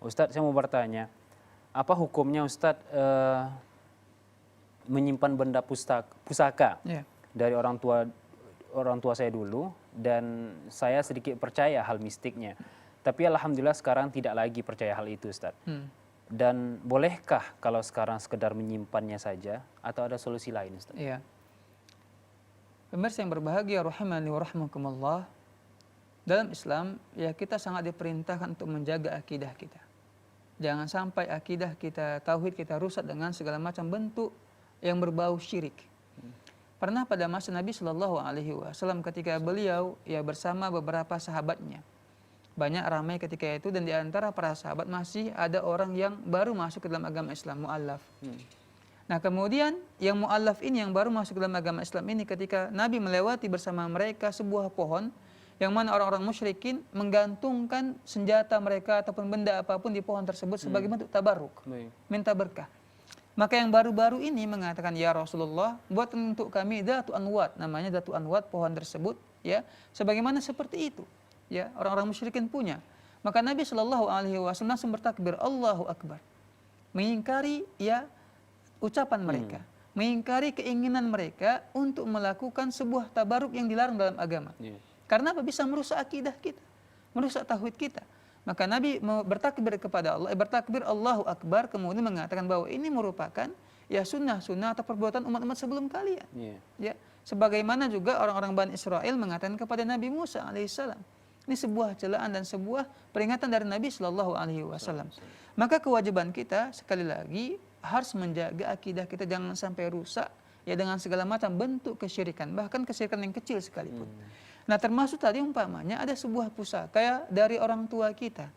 Ustadz, saya mau bertanya, apa hukumnya Ustadz menyimpan benda pusaka Ya. dari orang tua saya dulu, dan saya sedikit percaya hal mistiknya. Tapi alhamdulillah sekarang tidak lagi percaya hal itu, Ustadz. Dan bolehkah kalau sekarang sekedar menyimpannya saja atau ada solusi lain, Ustadz? Iya. Pemirsa yang berbahagia rahimani wa rahmakumullah, dalam Islam ya kita sangat diperintahkan untuk menjaga akidah kita. Jangan sampai akidah kita, tauhid kita rusak dengan segala macam bentuk yang berbau syirik. Pernah pada masa Nabi Shallallahu Alaihi Wasallam ketika beliau ya bersama beberapa sahabatnya, banyak ramai ketika itu, dan di antara para sahabat masih ada orang yang baru masuk ke dalam agama Islam, mu'allaf. Nah kemudian yang mu'allaf ini, yang baru masuk ke dalam agama Islam ini, ketika Nabi melewati bersama mereka sebuah pohon yang mana orang-orang musyrikin menggantungkan senjata mereka ataupun benda apapun di pohon tersebut sebagai bentuk tabarruk, minta berkah. Maka yang baru-baru ini mengatakan, ya Rasulullah, buat untuk kami Datu Anwat, namanya Datu Anwat pohon tersebut, ya, sebagaimana seperti itu, ya, orang-orang musyrikin punya. Maka Nabi Shallallahu Alaihi Wasallam langsung bertakbir, Allahu Akbar, mengingkari ya ucapan mereka, mengingkari keinginan mereka untuk melakukan sebuah tabaruk yang dilarang dalam agama. Karena apa? Bisa merusak akidah kita, merusak tauhid kita. Maka Nabi bertakbir kepada Allah, bertakbir Allahu Akbar, kemudian mengatakan bahwa ini merupakan ya sunnah-sunnah atau perbuatan umat-umat sebelum kalian. Ya, sebagaimana juga orang-orang Bani Israel mengatakan kepada Nabi Musa alaihissalam. Ini sebuah celaan dan sebuah peringatan dari Nabi Shallallahu Alaihi Wasallam. Maka kewajiban kita sekali lagi harus menjaga akidah kita jangan sampai rusak ya dengan segala macam bentuk kesyirikan, bahkan kesyirikan yang kecil sekalipun. Nah termasuk tadi umpamanya ada sebuah pusaka ya dari orang tua kita,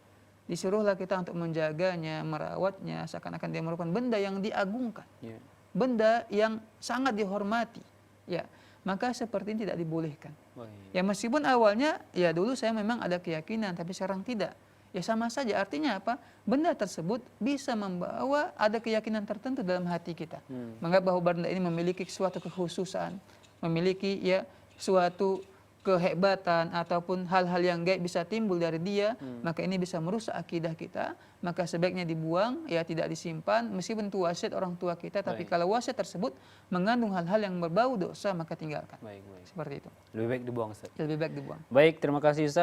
disuruhlah kita untuk menjaganya, merawatnya, seakan-akan dia merupakan benda yang diagungkan, benda yang sangat dihormati, ya, maka seperti ini tidak dibolehkan. Ya meskipun awalnya ya dulu saya memang ada keyakinan, tapi sekarang tidak. Ya sama saja, artinya apa? Benda tersebut bisa membawa ada keyakinan tertentu dalam hati kita, menganggap bahwa benda ini memiliki suatu kekhususan, memiliki ya suatu kehebatan ataupun hal-hal yang gaib bisa timbul dari dia, maka ini bisa merusak akidah kita, maka sebaiknya dibuang, ya tidak disimpan, meskipun itu wasiat orang tua kita, tapi kalau wasiat tersebut mengandung hal-hal yang berbau dosa, maka tinggalkan. Seperti itu. Lebih baik dibuang, Ustaz. Lebih baik dibuang. Baik, terima kasih Ustaz.